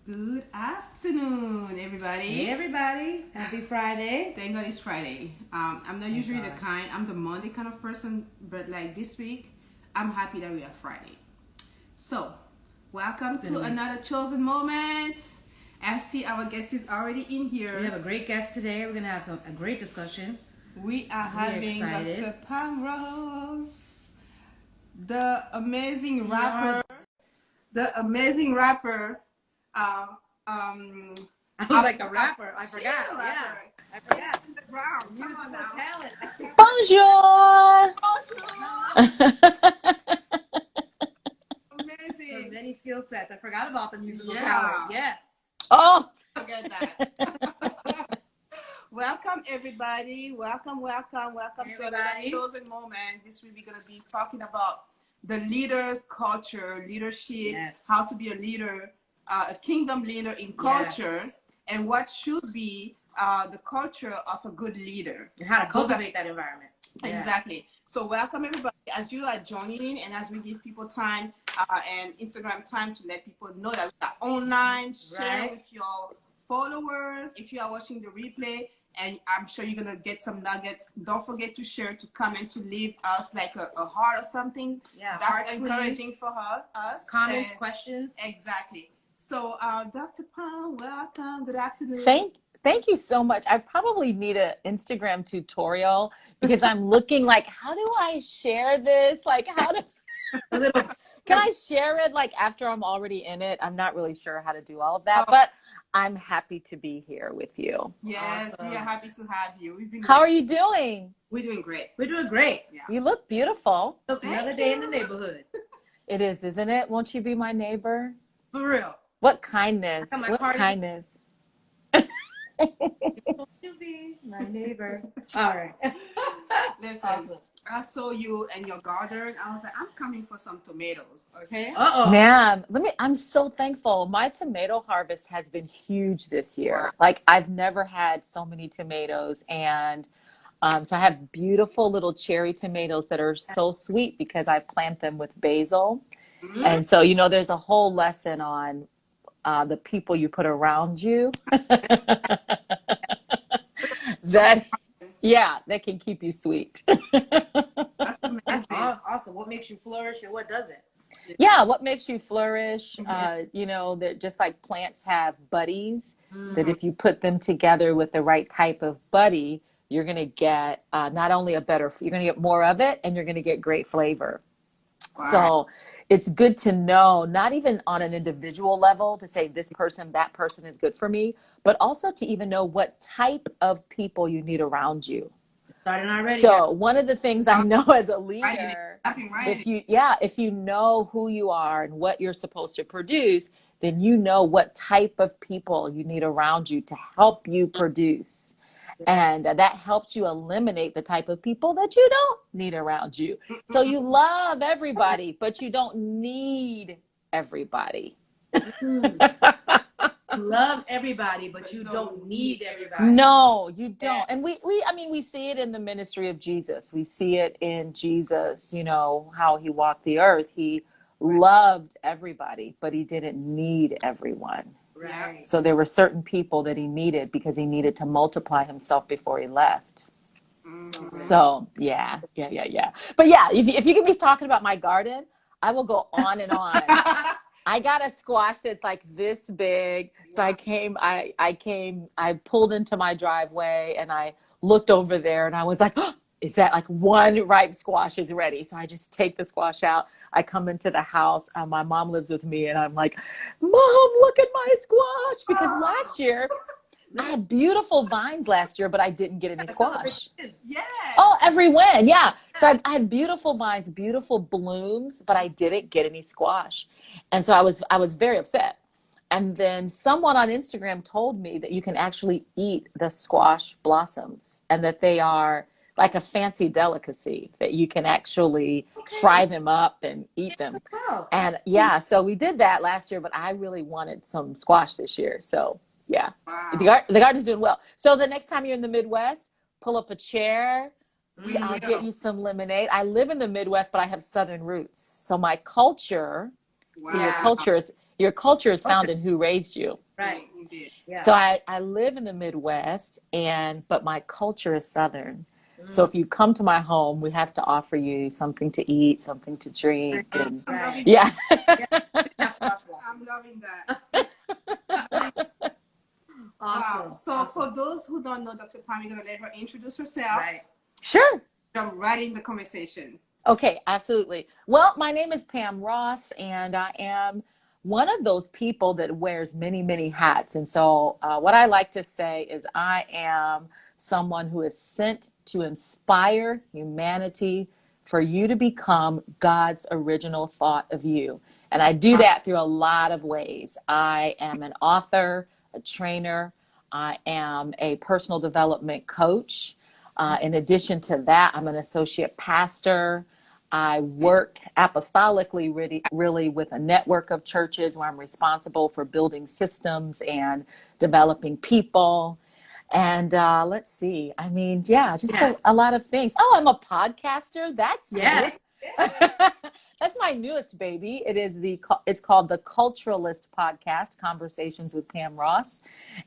Good afternoon, everybody. Hey everybody, happy Friday. Thank God it's Friday. I'm not usually the kind, I'm the Monday kind of person, but like this week, I'm happy that we are Friday. So, welcome to another chosen moment. I see our guest is already in here. We have a great guest today. We're going to have a great discussion. We are having Dr. Pam Ross, the amazing rapper. The amazing rapper. I was like a rapper. I forgot. Yeah. I forgot. In the ground. Come on now. Talent. Bonjour. Amazing. So many skill sets. I forgot about the musical talent. Yes. Oh. Forget that. Welcome everybody. Welcome to another chosen moment. This week we're gonna be talking about the leader's culture, leadership, how to be a leader, a kingdom leader in culture, and what should be the culture of a good leader. And how to cultivate that environment. Exactly. So welcome everybody as you are joining and as we give people time and Instagram time to let people know that we are online. Share with your followers if you are watching the replay, and I'm sure you're gonna get some nuggets. Don't forget to share, to comment, to leave us like a heart or something. Yeah, that's encouraging for us. Comments, questions. Exactly. So Dr. Pam, welcome. Good afternoon. Thank you so much. I probably need an Instagram tutorial because I'm looking like, how do I share this? Like, how do can I share it like after I'm already in it? I'm not really sure how to do all of that, but I'm happy to be here with you. Yes, we are happy to have you. How are you doing? We're doing great. We're doing great. Yeah. You look beautiful. Another day in the neighborhood. It is, isn't it? Won't you be my neighbor? For real. What kindness? What kindness? Won't you be my neighbor? All right. Listen, I saw you and your garden. I was like, I'm coming for some tomatoes. Okay. Man, I'm so thankful. My tomato harvest has been huge this year. Wow. Like I've never had so many tomatoes, and so I have beautiful little cherry tomatoes that are so sweet because I plant them with basil. Mm-hmm. And so, there's a whole lesson on the people you put around you that can keep you sweet. That's amazing. Awesome. What makes you flourish and what doesn't? Yeah, what makes you flourish? That just like plants have buddies, that if you put them together with the right type of buddy, you're going to get not only you're going to get more of it, and you're going to get great flavor. Wow. So it's good to know, not even on an individual level to say this person, that person is good for me, but also to even know what type of people you need around you. Starting already. So one of the things I know as a leader, if you know who you are and what you're supposed to produce, then you know what type of people you need around you to help you produce. And that helps you eliminate the type of people that you don't need around you. So you love everybody, but you don't need everybody. Love everybody, but you don't need everybody. No, you don't. And we see it in the ministry of Jesus. We see it in Jesus, how he walked the earth. He loved everybody, but he didn't need everyone. Right. So there were certain people that he needed because he needed to multiply himself before he left. So yeah. But yeah, if you get me talking about my garden, I will go on and on. I got a squash that's like this big. So I pulled into my driveway and I looked over there and I was like, oh, is that like one ripe squash is ready? So I just take the squash out. I come into the house. My mom lives with me and I'm like, Mom, look at my squash. Because last year, I had beautiful vines last year, but I didn't get any squash. Yeah. Oh, every win. Yeah. So I had beautiful vines, beautiful blooms, but I didn't get any squash. And so I was very upset. And then someone on Instagram told me that you can actually eat the squash blossoms and that they are like a fancy delicacy, that you can actually fry them up and eat them. And so we did that last year, but I really wanted some squash this year. So yeah, the garden's doing well. So the next time you're in the Midwest, pull up a chair. I'll get you some lemonade. I live in the Midwest, but I have Southern roots. So my culture, so your culture Your culture is found in who raised you. Right. Indeed. Yeah. So I live in the Midwest, but my culture is Southern. So if you come to my home, we have to offer you something to eat, something to drink, and I'm loving yeah. I'm loving that. Awesome. Wow. So Awesome. for those who don't know Dr. Pam, you're gonna let her introduce herself. Right. Sure. Jump right in the conversation. Okay, absolutely. Well, my name is Pam Ross, and I am one of those people that wears many, many hats. And so, what I like to say is, I am someone who is sent to inspire humanity for you to become God's original thought of you. And I do that through a lot of ways. I am an author, a trainer, I am a personal development coach. In addition to that, I'm an associate pastor. I work apostolically, really with a network of churches where I'm responsible for building systems and developing people. And let's see, I mean, just a lot of things. Oh, I'm a podcaster. That's Yes. that's my newest baby. It's called the Culturalist Podcast, Conversations with Pam Ross.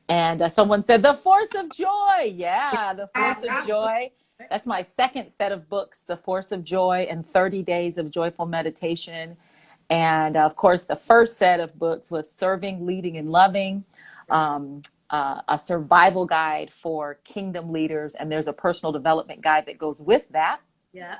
And someone said, The Force of Joy. Yeah, The Force of Joy. That's my second set of books, The Force of Joy and 30 Days of Joyful Meditation. And of course, the first set of books was Serving, Leading, and Loving, a survival guide for kingdom leaders. And there's a personal development guide that goes with that. Yeah.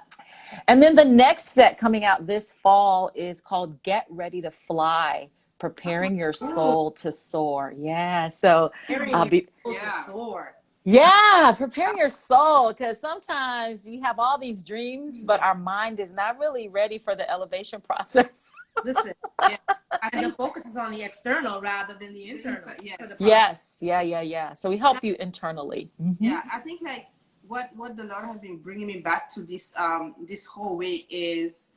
And then the next set coming out this fall is called Get Ready to Fly, Preparing Your Soul to Soar. Yeah. So To soar. yeah, preparing your soul, because sometimes you have all these dreams, but our mind is not really ready for the elevation process. Listen, I and the think focus is on the external rather than the internal. Yes. Yes, yeah. So we help you internally. Yeah, I think like what the Lord has been bringing me back to this whole week is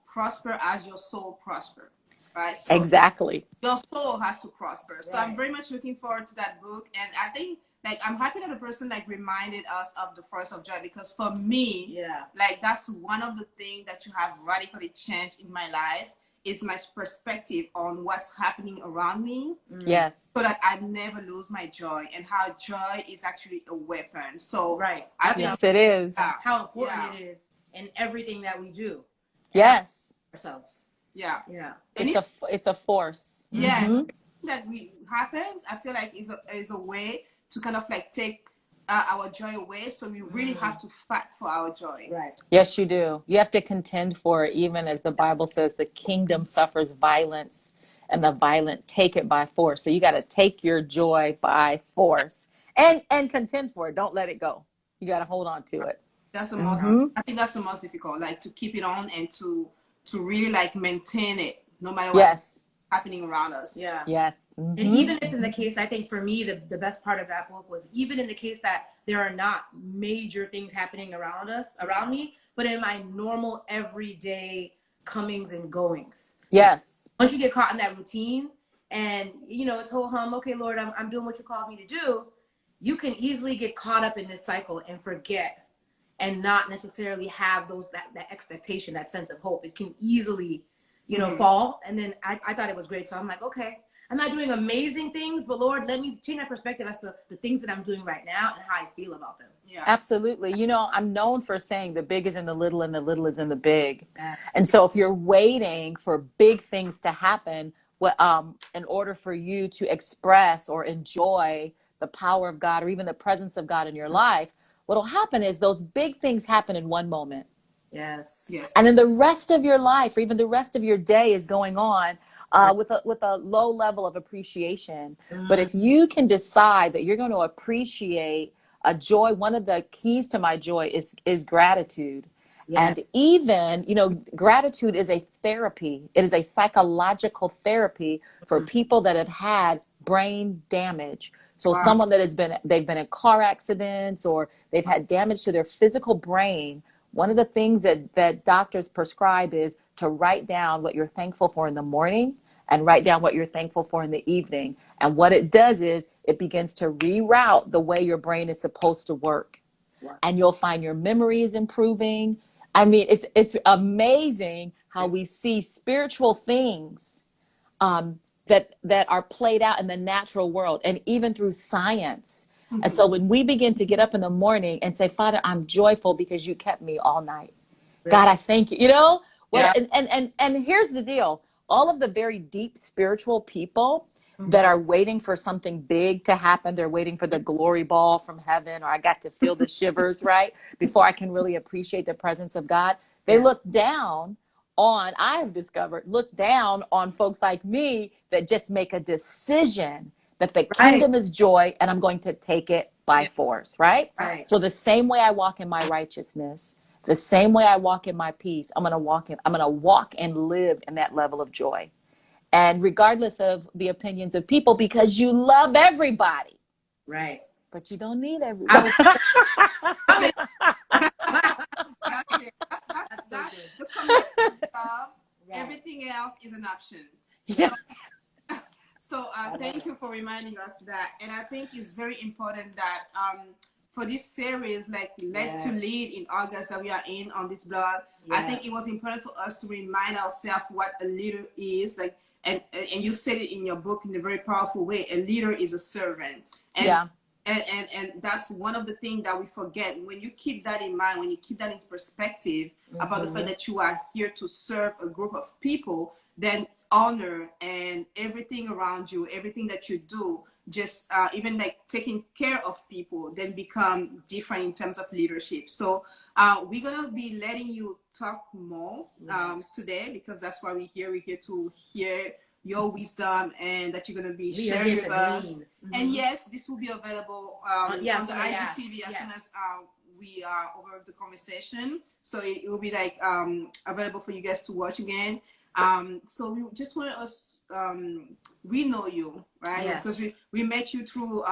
prosper as your soul prosper, right? So Exactly. your soul has to prosper. So Right. I'm very much looking forward to that book, and I think like I'm happy that the person like reminded us of the Force of Joy, because for me, like that's one of the things that you have radically changed in my life is my perspective on what's happening around me. Yes. So that I never lose my joy, and how joy is actually a weapon. So Right. I think Yes, it is. How important it is in everything that we do. Yes. Ourselves. Yeah. It's a force. Yes. That happens, I feel like is a way to kind of like take our joy away. So we really have to fight for our joy. Right. Yes, you do. You have to contend for it, even as the Bible says, the kingdom suffers violence and the violent take it by force. So you got to take your joy by force and contend for it. Don't let it go. You got to hold on to it. That's the most, I think that's the most difficult, like to keep it on and to really like maintain it no matter what's happening around us. Yeah. Yes. And even if in the case, I think for me, the best part of that book was even in the case that there are not major things happening around me, but in my normal everyday comings and goings. Yes. Once you get caught in that routine and, it's whole hum, okay, Lord, I'm doing what you called me to do. You can easily get caught up in this cycle and forget and not necessarily have that expectation, that sense of hope. It can easily, fall. And then I thought it was great. So I'm like, okay, I'm not doing amazing things, but Lord, let me change my perspective as to the things that I'm doing right now and how I feel about them. Yeah. Absolutely. I'm known for saying the big is in the little and the little is in the big. And so if you're waiting for big things to happen, in order for you to express or enjoy the power of God or even the presence of God in your life, what'll happen is those big things happen in one moment. Yes. And then the rest of your life, or even the rest of your day, is going on with a low level of appreciation. But if you can decide that you're going to appreciate a joy, one of the keys to my joy is gratitude. And even, gratitude is a therapy. It is a psychological therapy for people that have had brain damage. So someone that they've been in car accidents or they've had damage to their physical brain. One of the things that doctors prescribe is to write down what you're thankful for in the morning and write down what you're thankful for in the evening. And what it does is it begins to reroute the way your brain is supposed to work. And you'll find your memory is improving. I mean, it's amazing how we see spiritual things that are played out in the natural world and even through science. And so when we begin to get up in the morning and say, Father, I'm joyful because you kept me all night. God, I thank you. You know what? Yeah. And here's the deal. All of the very deep spiritual people that are waiting for something big to happen, they're waiting for the glory ball from heaven, or I got to feel the shivers, right? Before I can really appreciate the presence of God. They look down on, I have discovered, look down on folks like me that just make a decision that the kingdom is joy and I'm going to take it by force, right? So the same way I walk in my righteousness, the same way I walk in my peace, I'm going to walk and live in that level of joy. And regardless of the opinions of people, because you love everybody. Right. But you don't need everybody. Okay. That's so good. The commitment of everything else is an option. Yes. So thank you for reminding us that. And I think it's very important that for this series, like Led to Lead in August that we are in on this blog, I think it was important for us to remind ourselves what a leader is. Like, and you said it in your book in a very powerful way. A leader is a servant. And And that's one of the things that we forget. When you keep that in mind, when you keep that in perspective about the fact that you are here to serve a group of people, then honor and everything around you, everything that you do, just even like taking care of people, then become different in terms of leadership. So we're gonna be letting you talk more today, because that's why we're here. We're here to hear your wisdom and that you're going to be sharing with us. And yes, this will be available on the IGTV as soon as we are over the conversation. So it will be like available for you guys to watch again. So we just wanted us, we know you, right? Because we met you through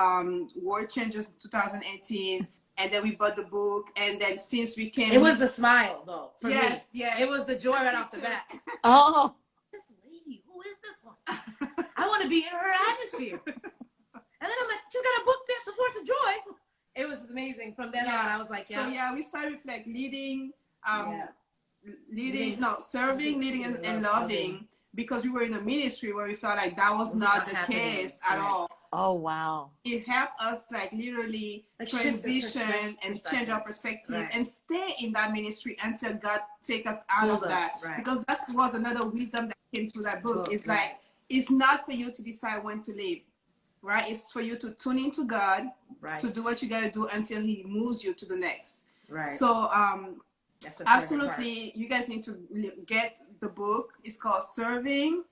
World Changers 2018. And then we bought the book, and then since we came, it was the smile though. For me. Yes, it was the joy right off the bat. Oh, this lady, who is this one? I want to be in her atmosphere. And then I'm like, she's got a book there, The Force of Joy. It was amazing. From then on, I was like, So we started with like serving, leading, and loving, because we were in a ministry where we felt like that was not the case at all. Oh, wow. It helped us like literally transition and change our perspective and stay in that ministry until God take us out of that. Because that was another wisdom that came through that book. It's like, it's not for you to decide when to leave, right? It's for you to tune into God, to do what you got to do until he moves you to the next. So absolutely, you guys need to get the book. It's called Serving,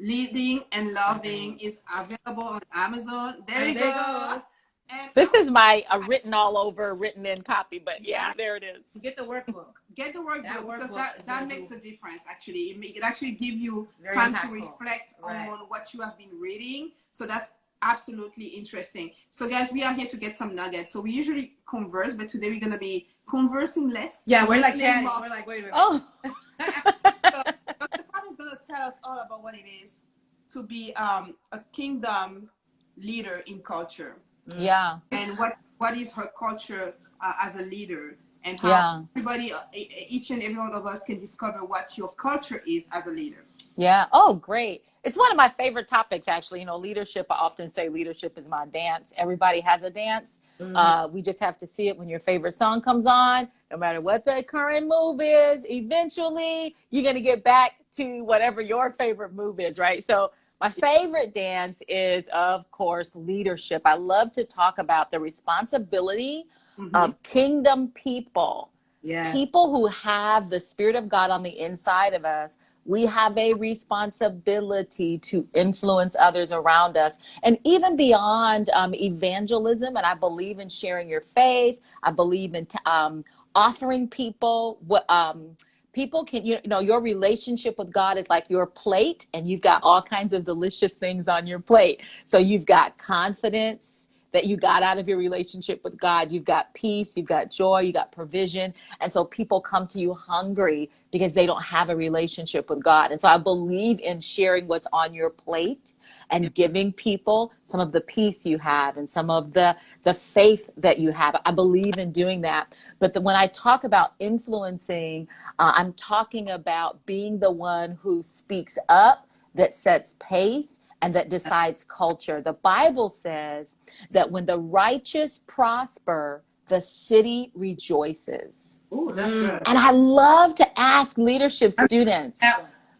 Leading, and Loving. It's available on Amazon. There you go. And this is my written all over, written in copy, but there it is. Get the workbook. Get the workbook, because that makes a difference. Actually, it actually give you time to reflect on what you have been reading. So that's absolutely interesting. So guys, we are here to get some nuggets. So we usually converse, but today we're gonna be conversing less. Yeah, we're like chatting. We're like, wait a minute. Oh. So Dr. Pam is gonna tell us all about what it is to be a kingdom leader in culture. Yeah. And what is her culture as a leader, and how everybody, each and every one of us, can discover what your culture is as a leader. Yeah. Oh, great. It's one of my favorite topics, actually. You know, leadership, I often say leadership is my dance. Everybody has a dance. We just have to see it when your favorite song comes on. No matter what the current move is, eventually you're going to get back to whatever your favorite move is, right? So my favorite dance is, of course, leadership. I love to talk about the responsibility of kingdom people. People who have the Spirit of God on the inside of us. We have a responsibility to influence others around us, and even beyond evangelism. And I believe in sharing your faith. I believe in offering people what people can, you know, your relationship with God is like your plate, and you've got all kinds of delicious things on your plate. So you've got confidence that you got out of your relationship with God. You've got peace, you've got joy, you got provision. And so people come to you hungry because they don't have a relationship with God. And so I believe in sharing what's on your plate and giving people some of the peace you have and some of the faith that you have. I believe in doing that. But when I talk about influencing, I'm talking about being the one who speaks up that sets pace and that decides culture. The Bible says that when the righteous prosper, the city rejoices. Oh, that's good. And I love to ask leadership students,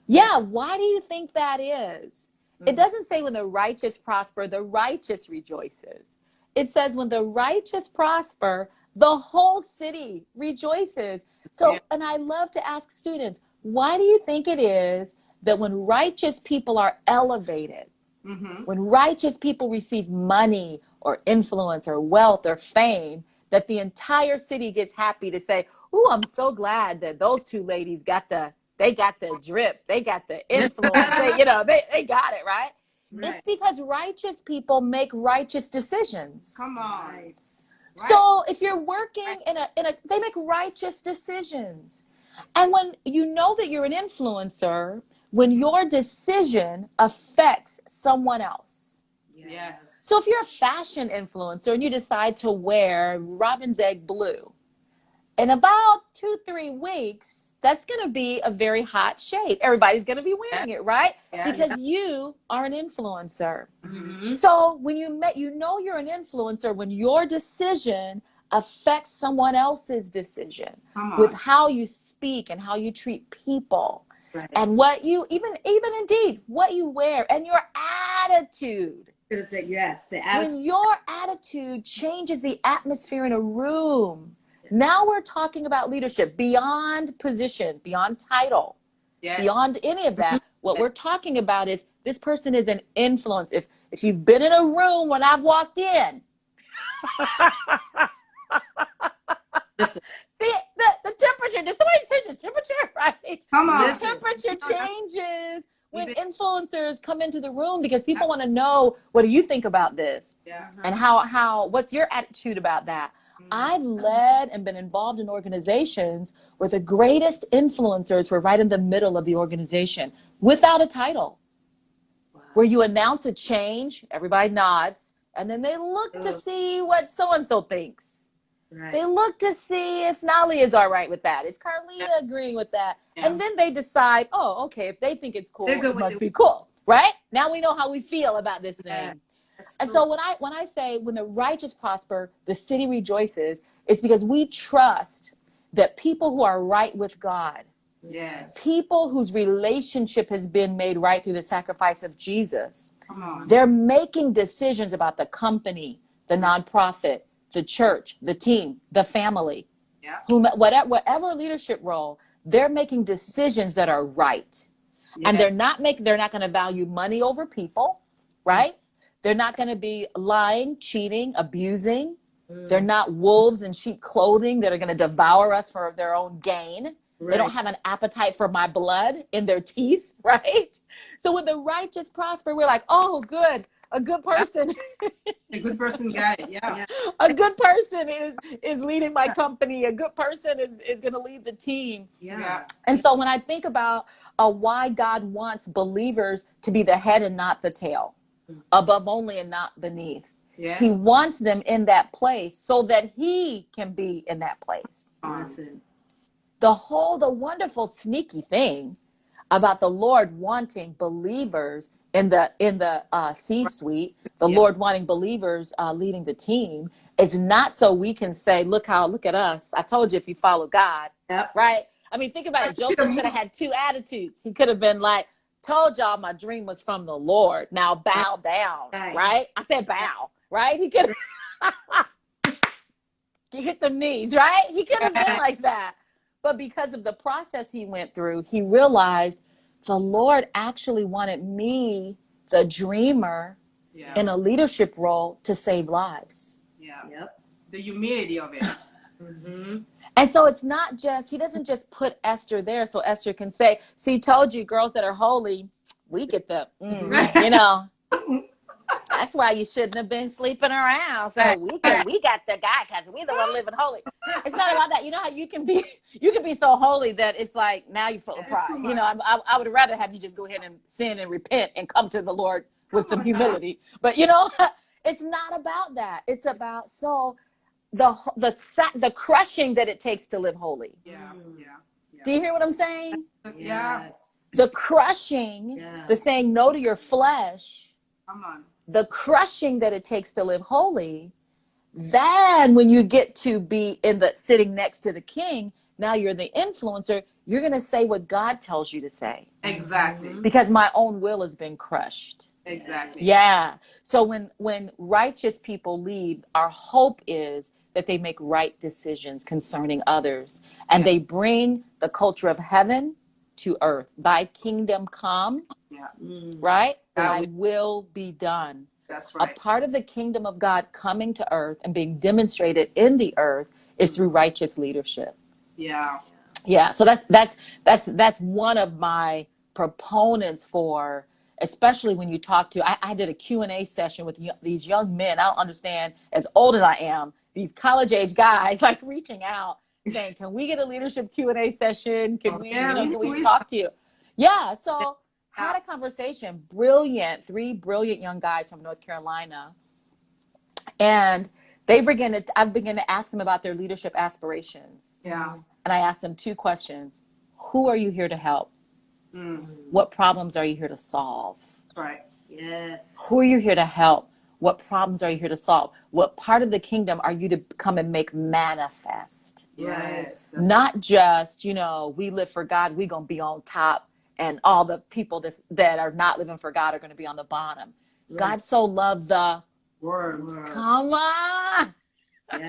yeah, why do you think that is? It doesn't say when the righteous prosper, the righteous rejoices. It says when the righteous prosper, the whole city rejoices. So, and I love to ask students, why do you think it is that when righteous people are elevated, when righteous people receive money or influence or wealth or fame, that the entire city gets happy to say, "Oh, I'm so glad that those two ladies got the drip, they got the influence, they got it, right?" It's because righteous people make righteous decisions. Come on. Right. So if you're working in a, they make righteous decisions. And when you know that you're an influencer, when your decision affects someone else. Yes. So if you're a fashion influencer and you decide to wear robin's egg blue, in about 2-3 weeks, that's going to be a very hot shade. Everybody's going to be wearing it, right? Because you are an influencer. So when you know you're an influencer when your decision affects someone else's decision with how you speak and how you treat people, and what you even indeed what you wear and your attitude. Yes, the attitude. When your attitude changes the atmosphere in a room. Now we're talking about leadership beyond position, beyond title, beyond any of that. What we're talking about is this person is an influence. If you've been in a room when I've walked in, the temperature, did somebody change the temperature? Right? Come on. The temperature changes when influencers come into the room because people want to know, what do you think about this? And what's your attitude about that? I've led and been involved in organizations where the greatest influencers were right in the middle of the organization without a title. Where you announce a change, everybody nods, and then they look to see what so-and-so thinks. They look to see if Nali is all right with that. Is Carlita agreeing with that? And then they decide, oh, okay, if they think it's cool, it must be cool, right? Now we know how we feel about this thing. And so when I say when the righteous prosper, the city rejoices, it's because we trust that people who are right with God, people whose relationship has been made right through the sacrifice of Jesus, they're making decisions about the company, the nonprofit, the church, the team, the family, whatever leadership role, they're making decisions that are right. And they're not going to value money over people, right? They're not going to be lying, cheating, abusing. They're not wolves in sheep clothing that are going to devour us for their own gain. They don't have an appetite for my blood in their teeth, right? So when the righteous prosper, we're like, oh, good. A good person. A good person got it. A good person is leading my company. A good person is going to lead the team. And so when I think about why God wants believers to be the head and not the tail, above only and not beneath. He wants them in that place so that he can be in that place. Awesome. The wonderful sneaky thing about the Lord wanting believers in the C-suite, the Lord wanting believers leading the team, is not so we can say, look at us. I told you if you follow God, right? I mean, think about it. Joseph could have had two attitudes. He could have been like, told y'all my dream was from the Lord. Now bow down, right? I said bow, right? He could have hit the knees, right? He could have been like that. But because of the process he went through, he realized the Lord actually wanted me, the dreamer, in a leadership role to save lives. The humility of it. And so it's not just, he doesn't just put Esther there so Esther can say, see, told you, girls that are holy, we get the, that's why you shouldn't have been sleeping around. So we got the guy because we the one living holy. It's not about that. You know how you can be so holy that it's like, now you're full of pride. I would rather have you just go ahead and sin and repent and come to the Lord with some humility. But it's not about that. It's about, the crushing that it takes to live holy. Do you hear what I'm saying? Yes. the crushing, the saying no to your flesh, Come on. the crushing that it takes to live holy. Then when you get to be in the sitting next to the king, now you're the influencer, you're going to say what God tells you to say. Exactly. Because my own will has been crushed. Exactly. Yeah. So when righteous people lead, our hope is that they make right decisions concerning others, and they bring the culture of heaven to earth. Thy kingdom come, right? Thy will be done. That's right. A part of the kingdom of God coming to earth and being demonstrated in the earth is through righteous leadership. Yeah. Yeah. So that's one of my proponents for, especially when you talk to, I did a Q&A session with these young men. I don't understand, as old as I am, these college age guys like reaching out saying, can we get a leadership Q&A session? Can we, can we talk to you? Yeah. So had a conversation, three brilliant young guys from North Carolina. And I began to ask them about their leadership aspirations. Yeah. And I asked them two questions. Who are you here to help? What problems are you here to solve? Right. Yes. Who are you here to help? What problems are you here to solve? What part of the kingdom are you to come and make manifest? Yes. Not just, we live for God, we're going to be on top, and all the people that are not living for God are going to be on the bottom. Right. God so loved the word. Come on. Yeah.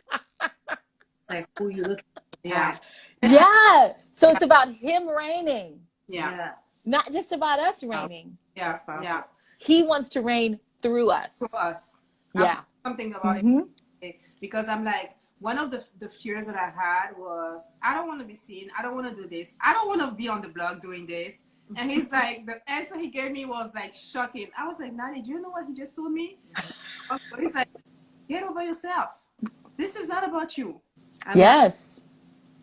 Like who you look at. Yeah. Yeah. So it's about him reigning. Yeah. Not just about us reigning. Yeah. Yeah. He wants to reign through us. To us. Yeah. Something about it. Because I'm like, one of the fears that I had was, I don't want to be seen. I don't want to do this. I don't want to be on the blog doing this. And he's like, the answer he gave me was like shocking. I was like, Nani, do you know what he just told me? He's like, get over yourself. This is not about you. Yes.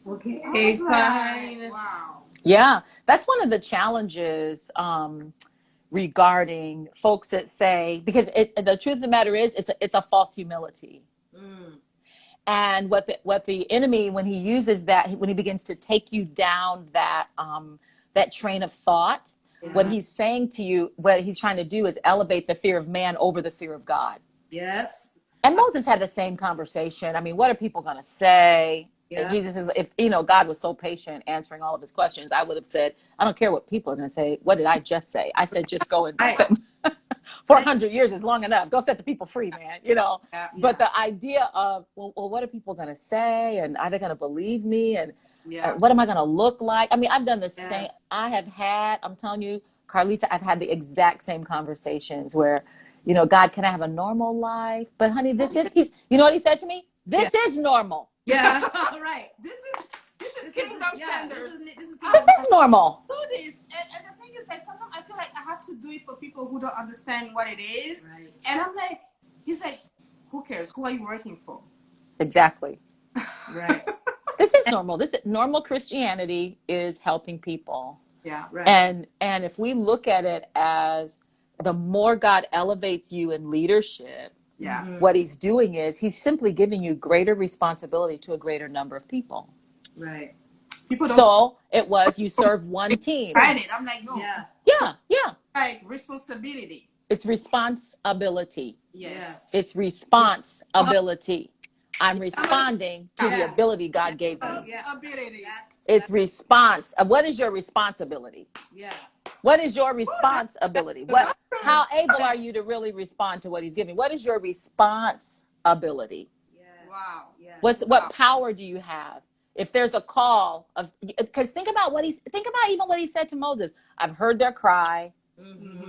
Okay, fine. Like, wow. Yeah. That's one of the challenges regarding folks that say, because the truth of the matter is, it's a false humility. And what the enemy, when he uses that, when he begins to take you down that train of thought, what he's saying to you, what he's trying to do is elevate the fear of man over the fear of God. Yes. And Moses had the same conversation. I mean, what are people going to say? Yeah. Jesus is, if God was so patient answering all of his questions, I would have said, I don't care what people are going to say. What did I just say? I said, just go and 400 years is long enough. Go set the people free, man. But the idea of, well, what are people going to say? And are they going to believe me? And what am I going to look like? I mean, I've done the same. I'm telling you, Carlita, I've had the exact same conversations where, God, can I have a normal life? But honey, you know what he said to me? This is normal. Yeah. Right. This is kingdom standards. This is normal. Do this. And the thing is, like, sometimes I feel like I have to do it for people who don't understand what it is. Right. And I'm like, he's like, who cares? Who are you working for? Exactly. Right. This is normal. Normal Christianity is helping people. Yeah. Right. And if we look at it as the more God elevates you in leadership, what he's doing is he's simply giving you greater responsibility to a greater number of people. Right. So it was, you serve one team. I'm like, no. Yeah. Like responsibility. It's responsibility. Yes. It's responsibility. I'm responding to the ability God gave me. Ability. It's response. What is your responsibility? Yeah. What is your responsibility? How able are you to really respond to what he's giving? What is your responsibility? Yes. Wow. Yes. What power do you have? If there's a call of, because think about even what he said to Moses. I've heard their cry.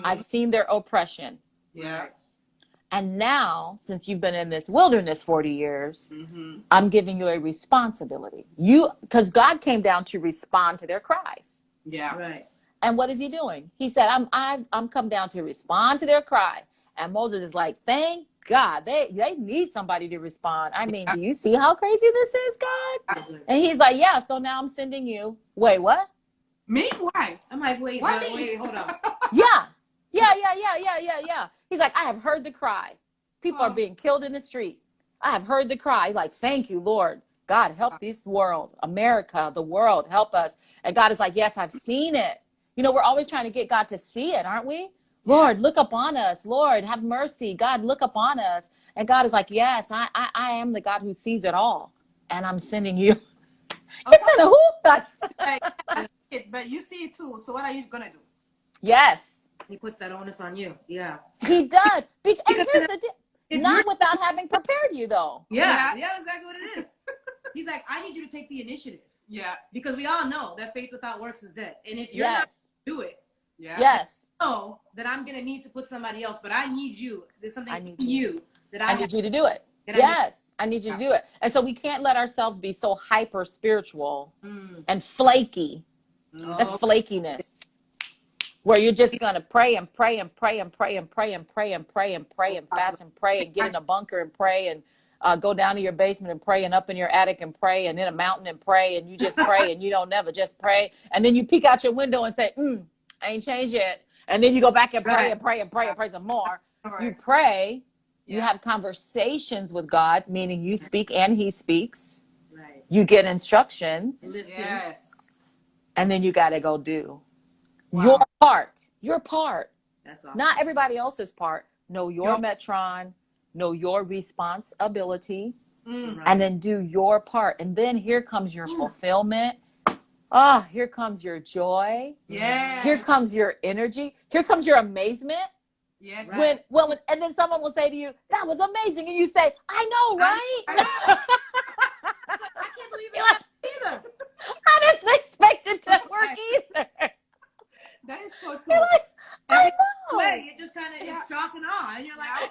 I've seen their oppression. Yeah. And now, since you've been in this wilderness 40 years, I'm giving you a responsibility. Because God came down to respond to their cries. Yeah. Right. And what is he doing? He said, I'm come down to respond to their cry. And Moses is like, thank God, they need somebody to respond. I mean, do you see how crazy this is, God? And he's like, yeah, so now I'm sending you. Wait, what? Me? Why? I'm like, wait, hold on. Yeah. He's like, I have heard the cry. People are being killed in the street. I have heard the cry. Like, thank you, Lord. God, help this world, America, the world, help us. And God is like, yes, I've seen it. You know, we're always trying to get God to see it, aren't we? Lord, look upon us. Lord, have mercy. God, look upon us. And God is like, yes, I am the God who sees it all. And I'm sending you. Instead of who? Like, I see it, but you see it too. So what are you gonna do? Yes. He puts that onus on you. Yeah. He does. And Because here's the deal. it's Not your- without having prepared you, though. Yeah, exactly what it is. He's like, I need you to take the initiative. Yeah. Because we all know that faith without works is dead. And if you're Yes. not do it, Yes. know that I'm gonna need to put somebody else, but I need you. There's something I need in you. you that I need you to do it. Yes. I need you to do it. And so we can't let ourselves be so hyper spiritual and flaky. That's flakiness. Where you're just gonna pray and pray and pray and pray and pray and pray and pray and pray and fast and pray and get in a bunker and pray and go down to your basement and pray and up in your attic and pray and in a mountain and pray and you just pray and you don't never just pray and then you peek out your window and say, I ain't changed yet. And then you go back and pray and pray and pray and pray some more. You pray, you have conversations with God, meaning you speak and he speaks. Right. You get instructions. Yes. And then you gotta go do. Wow. Your part. That's awesome. Not everybody else's part. Know your metron, know your responsibility, and then do your part. And then here comes your fulfillment. Here comes your joy. Yeah. Here comes your energy. Here comes your amazement. Yes. And then someone will say to you, that was amazing. And you say, I know, right? I can't believe it either. I didn't expect it to work either. That is so true. You're like, I know. Way, it just kind of is shock and awe. And you're like,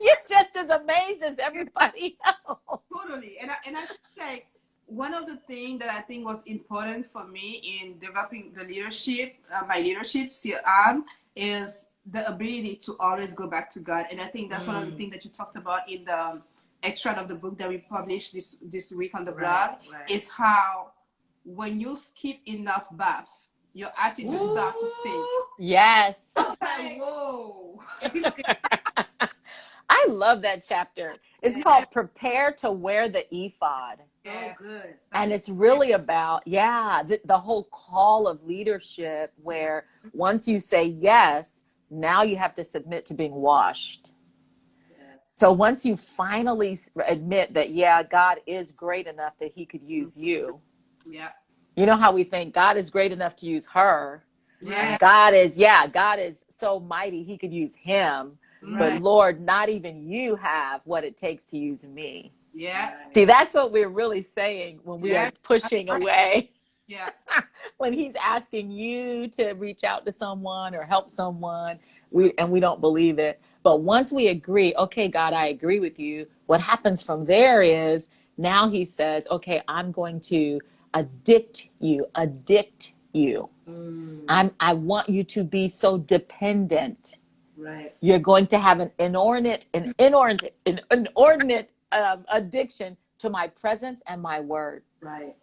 You're just as amazed as everybody else. Totally. And I think like one of the things that I think was important for me in developing the leadership, my leadership still is the ability to always go back to God. And I think that's one of the things that you talked about in the extract of the book that we published this week on the blog, is how when you skip enough bath, your attitude starts to stink. Yes. Like, whoa. I love that chapter. It's called Prepare to Wear the Ephod. Yes. oh, good. And it's really about, the whole call of leadership where once you say yes, now you have to submit to being washed. Yes. So once you finally admit that, God is great enough that he could use you. Yeah. You know how we think God is great enough to use her. Yeah. God is so mighty he could use him. But Lord, not even you have what it takes to use me. Yeah. See, that's what we're really saying when we are pushing away. Yeah. When he's asking you to reach out to someone or help someone, we don't believe it. But once we agree, okay, God, I agree with you. What happens from there is now he says, okay, I'm going to addict you. I want you to be so dependent. Right. You're going to have an inordinate addiction to my presence and my word. Right.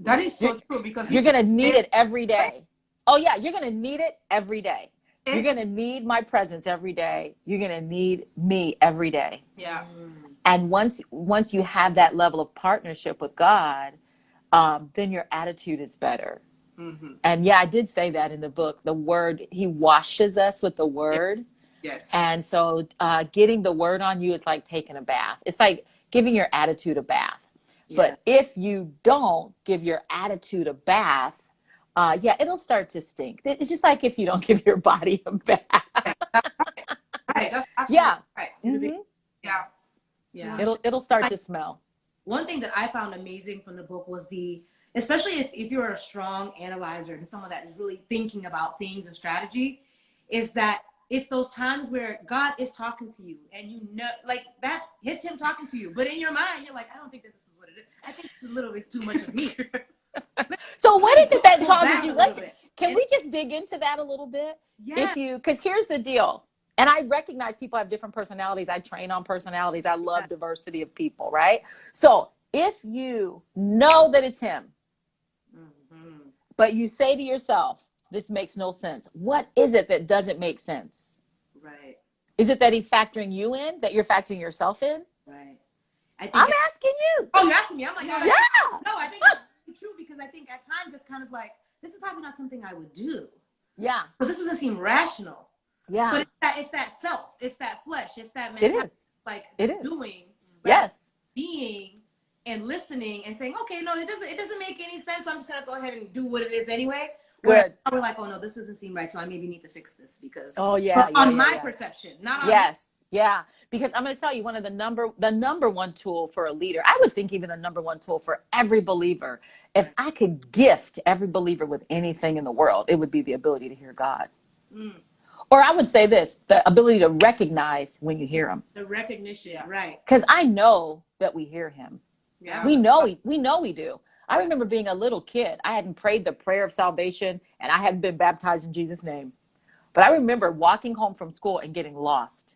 That is so true because You're going to need it every day. Oh yeah, you're going to need it every day. You're going to need my presence every day. You're going to need me every day. Yeah. And once you have that level of partnership with God, then your attitude is better. Mm-hmm. And I did say that in the book, the word, he washes us with the word. Yes. And so getting the word on you is like taking a bath. It's like giving your attitude a bath. Yeah. But if you don't give your attitude a bath, it'll start to stink. It's just like if you don't give your body a bath. Right. That's absolutely right. Mm-hmm. Yeah. Yeah. It'll start to smell. One thing that I found amazing from the book was especially if you're a strong analyzer and someone that is really thinking about things and strategy, is that it's those times where God is talking to you and it's him talking to you. But in your mind, you're like, I don't think that this is what it is. I think it's a little bit too much of me. So what is it that causes you? Can we just dig into that a little bit? Yeah. Because here's the deal. And I recognize people have different personalities. I train on personalities. I love diversity of people, right? So if you know that it's him, but you say to yourself, this makes no sense. What is it that doesn't make sense? Right. Is it that he's factoring you in, that you're factoring yourself in? Right. I'm asking you. Oh, you're asking me. I'm like, yeah. No, I think it's true because I think at times it's kind of like this is probably not something I would do. Yeah. So this doesn't seem rational. Yeah. But it's that self, it's that flesh, it's that It mentality, is. like It is. doing, Yes. being and listening and saying, okay, no, it doesn't make any sense. So I'm just gonna go ahead and do what it is anyway. Good. We're like, oh no, this doesn't seem right. So I maybe need to fix this because on my perception, not on yes. Yeah. Because I'm going to tell you one of the number one tool for a leader, I would think even the number one tool for every believer, if I could gift every believer with anything in the world, it would be the ability to hear God. Mm. Or I would say this, the ability to recognize when you hear him. The recognition, right. Because I know that we hear him. Yeah. We know we do. I remember being a little kid. I hadn't prayed the prayer of salvation and I hadn't been baptized in Jesus' name. But I remember walking home from school and getting lost.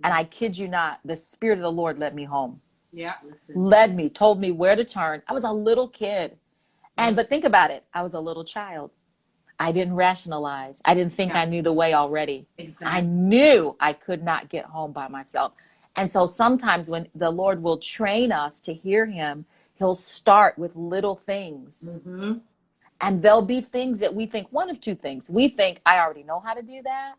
And I kid you not, the Spirit of the Lord led me home. Yeah. Led me, told me where to turn. I was a little kid. But think about it. I was a little child. I didn't rationalize. I didn't think I knew the way already. Exactly. I knew I could not get home by myself. And so sometimes when the Lord will train us to hear him, he'll start with little things. Mm-hmm. And there'll be things that we think, one of two things. We think, I already know how to do that,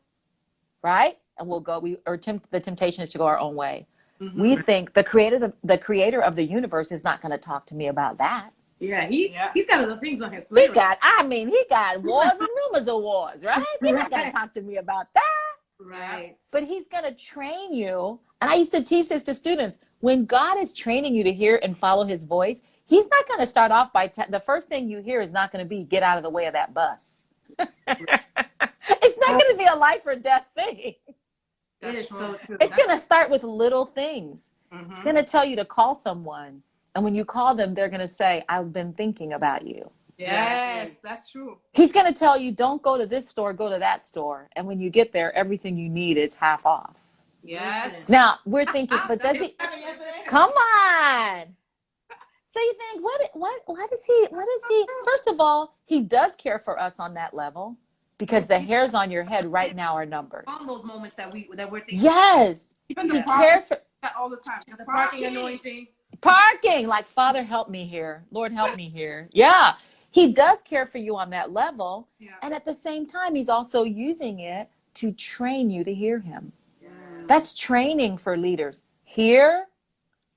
right? And we'll go, the temptation is to go our own way. Mm-hmm. We think the creator of the universe is not going to talk to me about that. Yeah, he's got other things on his plate. He got wars and rumors of wars, right? He's not going to talk to me about that. Right. But he's going to train you. And I used to teach this to students. When God is training you to hear and follow his voice, he's not going to start off by, the first thing you hear is not going to be, get out of the way of that bus. It's not going to be a life or death thing. It is so true. It's going to start with little things. Mm-hmm. It's going to tell you to call someone. And when you call them, they're going to say, I've been thinking about you. Yes, that's true. He's going to tell you, don't go to this store, go to that store. And when you get there, everything you need is half off. Yes. Now, we're thinking, but does he? Come on. So you think, what is he? First of all, he does care for us on that level because the hairs on your head right now are numbered. On those moments that we're thinking. Yes. Even he cares for all the time. The parking anointing. Parking, like, Father, help me here. Lord, help me here. Yeah. He does care for you on that level. Yeah. And at the same time, he's also using it to train you to hear him. Yeah. That's training for leaders. Hear,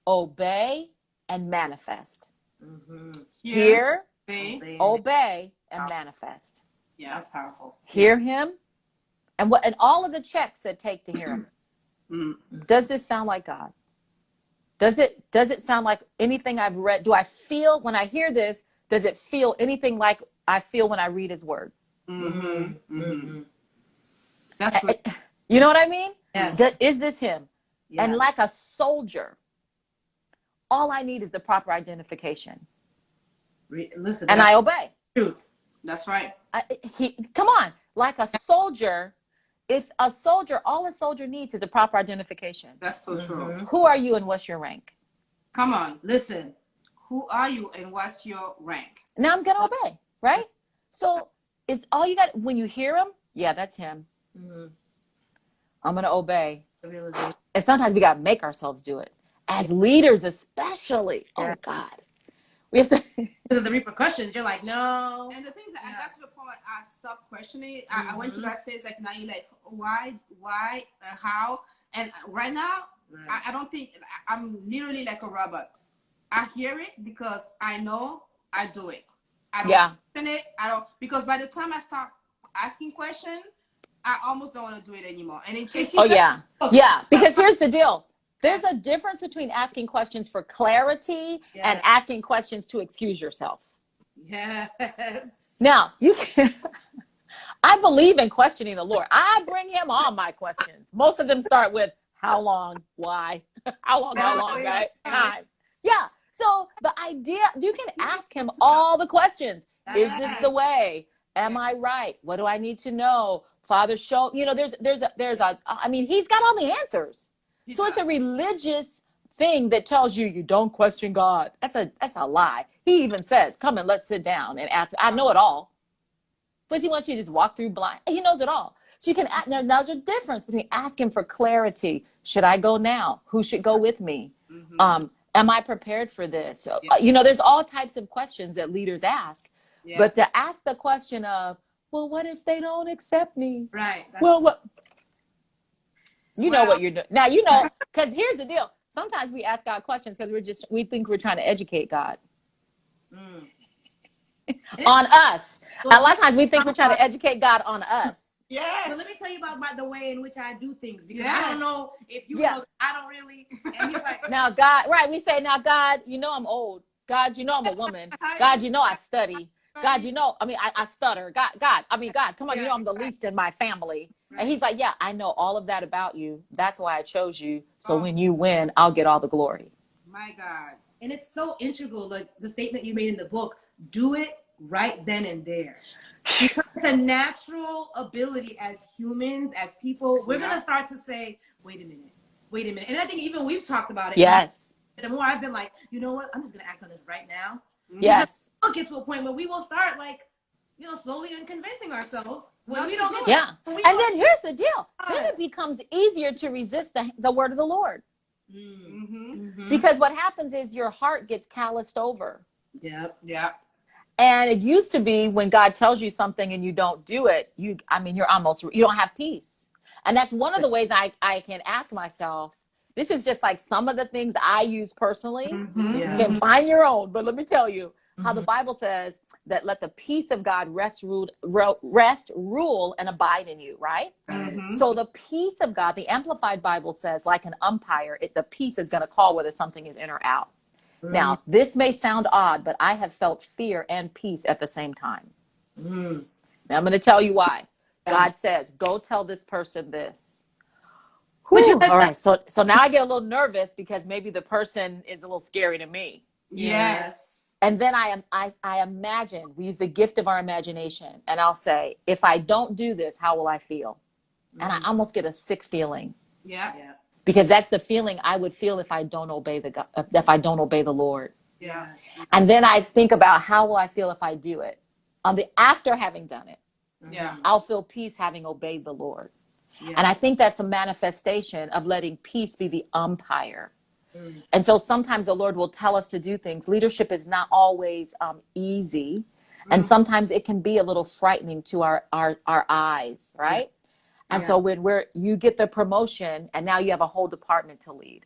obey, and manifest. Mm-hmm. Hear, obey, and manifest. Yeah, that's powerful. Hear him, and all of the checks that take to hear him. Mm-hmm. Does this sound like God? Does it sound like anything I've read? Do I feel when I hear this? Does it feel anything like I feel when I read his word? Mm-hmm. Mm-hmm. That's what, you know what I mean? Yes. Is this him? Yeah. And like a soldier, all I need is the proper identification. Listen, and I obey. Truth. That's right. Come on, like a soldier. If a soldier, all a soldier needs is a proper identification. That's so true. Who are you and what's your rank? Come on, listen. Who are you and what's your rank? Now I'm going to obey, right? So it's all you got. When you hear him, yeah, that's him. Mm-hmm. I'm going to obey. And sometimes we got to make ourselves do it. As leaders especially. Yeah. Oh, God. We have to. Because of the repercussions, you're like, no. And the things that I got to the point, I stopped questioning. I went to that phase, like, now you're like, why, how? And right now, I don't think, I'm literally like a robot. I hear it because I know I do it. I don't question it. Because by the time I start asking questions, I almost don't want to do it anymore. And it takes yeah. Because here's the deal. There's a difference between asking questions for clarity and asking questions to excuse yourself. Yes. Now, you can. I believe in questioning the Lord. I bring him all my questions. Most of them start with how long, why, how long, right? Time. Yeah. So the idea, you can ask him all the questions. Is this the way? Am I right? What do I need to know? Father, show, there's a, I mean, he's got all the answers. So it's a religious thing that tells you you don't question God. That's a lie. He even says, come and let's sit down and ask. I know it all. But he wants you to just walk through blind. He knows it all. So you can ask. Now there's a difference between asking for clarity. Should I go now? Who should go with me? Mm-hmm. Am I prepared for this? There's all types of questions that leaders ask. Yeah. But to ask the question of, well, what if they don't accept me? Right. Well, what? You know Well- what you're doing. Now, you know, because here's the deal. Sometimes we ask God questions because we think we're trying to educate God on us. A lot of times we think we're trying to educate God on us. Yes. So let me tell you about the way in which I do things, because I Yes. don't know if you Yeah. know, I don't really. And he's like, Now, God, right? We say, now, God, you know I'm old. God, you know I'm a woman. God, you know I study. God, you know, I mean, I stutter. God, come on, you know I'm the least in my family. Right. And he's like, yeah, I know all of that about you. That's why I chose you. So when you win, I'll get all the glory. My God. and it's so integral, like the statement you made in the book, do it right then and there. Because it's a natural ability as humans, as people. We're going to start to say, wait a minute. And I think even we've talked about it. Yes. The more I've been like, you know what? I'm just going to act on this right now. Yes. We'll get to a point where we will start like, slowly convincing ourselves when we don't do it. Yeah. And then here's the deal. Then it becomes easier to resist the word of the Lord. Because what happens is your heart gets calloused over. Yep. And it used to be when God tells you something and you don't do it, you don't have peace. And that's one of the ways I can ask myself. This is just like some of the things I use personally. You can find your own, but let me tell you how the Bible says that let the peace of God rest, rule, and abide in you, right? So the peace of God, the Amplified Bible says, like an umpire, the peace is going to call whether something is in or out. Now, this may sound odd, but I have felt fear and peace at the same time. Now, I'm going to tell you why. God says, go tell this person this. All right. So now I get a little nervous because maybe the person is a little scary to me. Yes. And then I imagine, we use the gift of our imagination, and I'll say, if I don't do this, how will I feel? And I almost get a sick feeling. Yeah. Because that's the feeling I would feel if I don't obey the Lord. Yeah. And then I think about how will I feel if I do it? After having done it, I'll feel peace having obeyed the Lord. And I think that's a manifestation of letting peace be the umpire. And so sometimes the Lord will tell us to do things. Leadership is not always easy. And sometimes it can be a little frightening to our eyes, right? And so when you get the promotion and now you have a whole department to lead.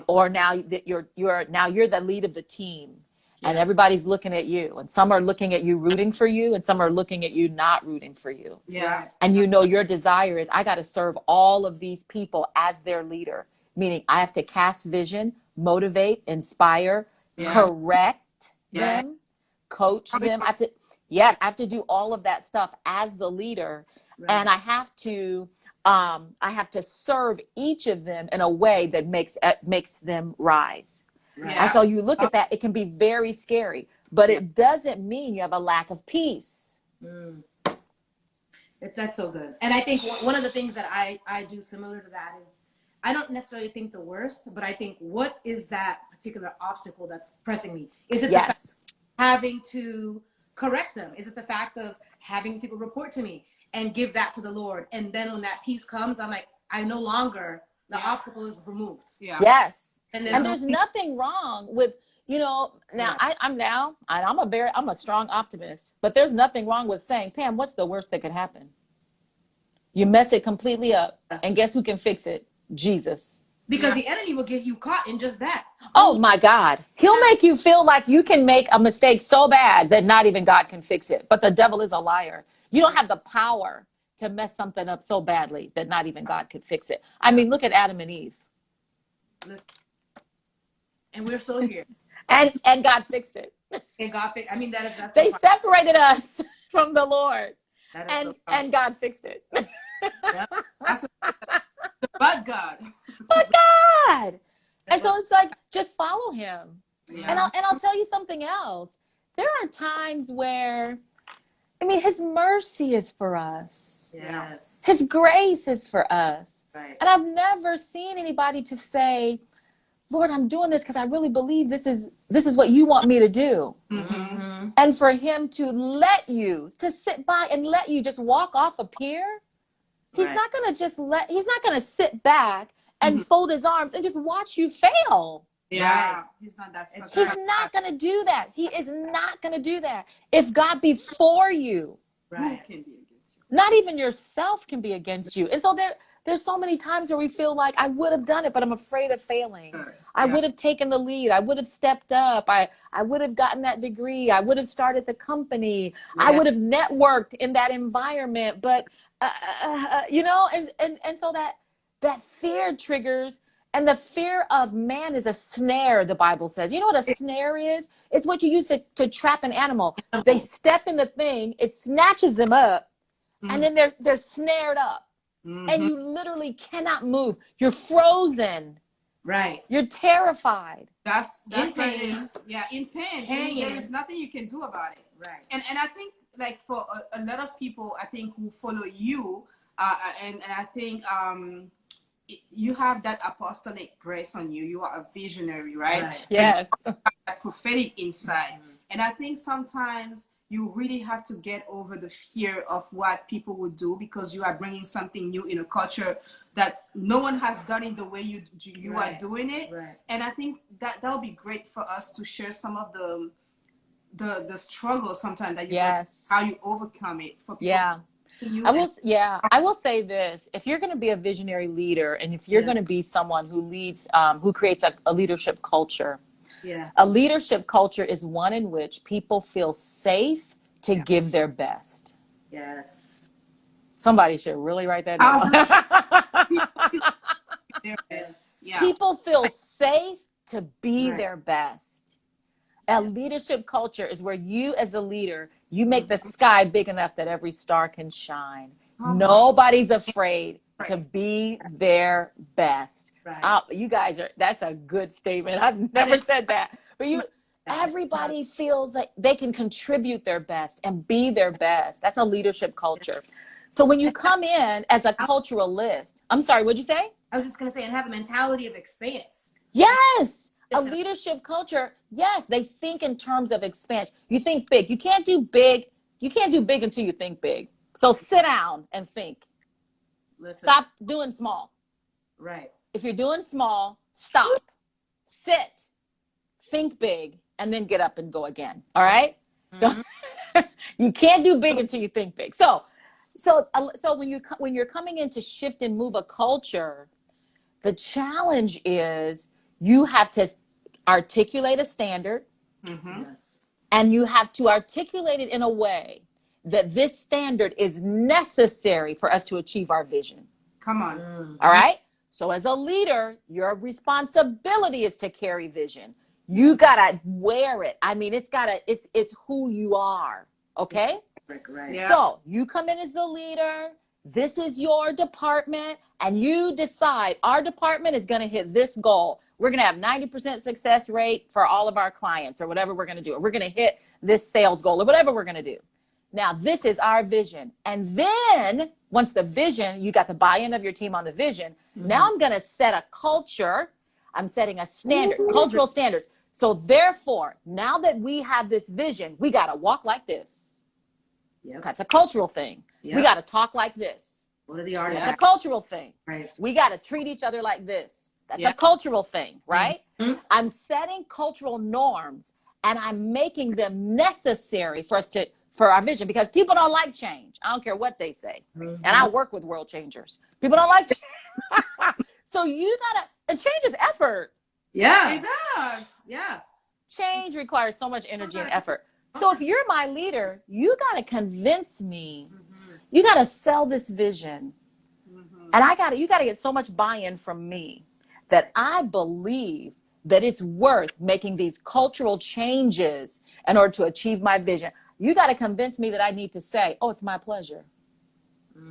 Or now that you're the lead of the team and everybody's looking at you, and some are looking at you rooting for you and some are looking at you not rooting for you. And your desire is, I got to serve all of these people as their leader, meaning I have to cast vision, motivate, inspire, correct them, coach them. I have to do all of that stuff as the leader. And I have to serve each of them in a way that makes them rise. And so you look at that, it can be very scary, but it doesn't mean you have a lack of peace. That's so good. And I think one of the things that I do similar to that is, I don't necessarily think the worst, but I think, what is that particular obstacle that's pressing me? Is it the fact of having to correct them? Is it the fact of having people report to me and give that to the Lord? And then when that peace comes, I'm like, the obstacle is removed. Yes. And there's nothing wrong with, now I'm a strong optimist, but there's nothing wrong with saying, Pam, what's the worst that could happen? You mess it completely up, and guess who can fix it? Jesus. Because the enemy will get you caught in just that. Oh my God. He'll make you feel like you can make a mistake so bad that not even God can fix it. But the devil is a liar. You don't have the power to mess something up so badly that not even God could fix it. I mean, look at Adam and Eve. And we're still here. And God fixed it. And God fixed, that's they so separated us from the Lord. And God fixed it. That's but God. But God. And so it's like, just follow him. And I'll tell you something else. There are times where, his mercy is for us. Yes. His grace is for us. Right. And I've never seen anybody to say, Lord, I'm doing this because I really believe this is what you want me to do. And for him to sit by and let you just walk off a pier, he's not going to sit back and fold his arms and just watch you fail. Yeah, he's not that. He's not going to do that. He is not going to do that. If God be for you, Who can be against you? not even yourself can be against you. And so there's so many times where we feel like I would have done it, but I'm afraid of failing. I would have taken the lead. I would have stepped up. I would have gotten that degree. I would have started the company. I would have networked in that environment. But, you know, and so that fear triggers. And the fear of man is a snare, the Bible says. You know what a snare is? It's what you use to trap an animal. They step in the thing, it snatches them up, and then they're snared up. And you literally cannot move. You're frozen. Right. You're terrified. That's in pain. In pain. Hanging. There is nothing you can do about it. Right. And I think like for a lot of people, I think who follow you, and I think you have that apostolic grace on you. You are a visionary, right? Yes. That prophetic insight. And I think sometimes you really have to get over the fear of what people would do, because you are bringing something new in a culture that no one has done it the way you are doing it. Right. And I think that would be great for us to share some of the struggle sometimes that you how you overcome it for people. I will say this. If you're going to be a visionary leader, and if you're going to be someone who leads, who creates a leadership culture, a leadership culture is one in which people feel safe to give their best. Yes. Somebody should really write that down. People feel safe to be their best. A leadership culture is where you as a leader, you make the sky big enough that every star can shine. Nobody's afraid to be their best. You guys that's a good statement. I've never said that. But everybody feels like they can contribute their best and be their best. That's a leadership culture. So when you come in as a culturalist, I'm sorry, what'd you say? I was just going to say, and have a mentality of expanse. Yes. A leadership culture, yes, they think in terms of expansion. You think big. You can't do big until you think big. So sit down and think. Stop doing small. Right. If you're doing small, stop. Sit. Think big, and then get up and go again. All right? You can't do big until you think big. So when you're coming in to shift and move a culture, the challenge is you have to articulate a standard, and you have to articulate it in a way that this standard is necessary for us to achieve our vision. Come on. All right? So as a leader, your responsibility is to carry vision. You gotta wear it. I mean, it's who you are. Okay? Right. Yeah. So you come in as the leader. This is your department, and you decide our department is going to hit this goal. We're going to have 90% success rate for all of our clients, or whatever we're going to do. Or we're going to hit this sales goal, or whatever we're going to do. Now, this is our vision. And then once the vision, you got the buy-in of your team on the vision. Now I'm going to set a culture. I'm setting a standard, cultural standards. So therefore, now that we have this vision, we got to walk like this. That's a cultural thing. We got to talk like this. What are the artists? That's a cultural thing. Right. We got to treat each other like this. That's a cultural thing, right? I'm setting cultural norms, and I'm making them necessary for our vision, because people don't like change. I don't care what they say. And I work with world changers. People don't like change. So and change is effort. Yeah. It does. Yeah. Change requires so much energy and effort. So if you're my leader, you got to convince me. You got to sell this vision. And you got to get so much buy-in from me that I believe that it's worth making these cultural changes in order to achieve my vision. You got to convince me that I need to say, "Oh, it's my pleasure."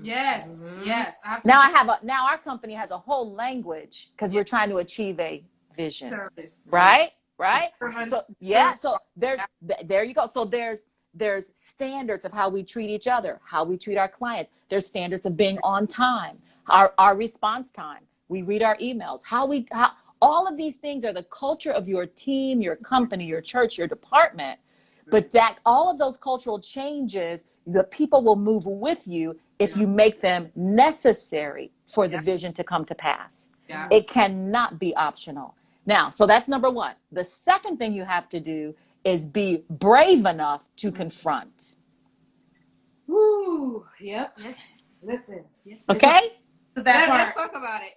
Yes. Yes. Now our company has a whole language because we're trying to achieve a vision. Service. Right? So there you go. So there's standards of how we treat each other, how we treat our clients. There's standards of being on time, our response time. We read our emails, how all of these things are the culture of your team, your company, your church, your department. But that all of those cultural changes, the people will move with you if you make them necessary for the vision to come to pass. It cannot be optional. Now, so that's number one. The second thing you have to do is be brave enough to confront. Woo. Yep. Yes. Listen. Yes. Okay? Let's talk about it.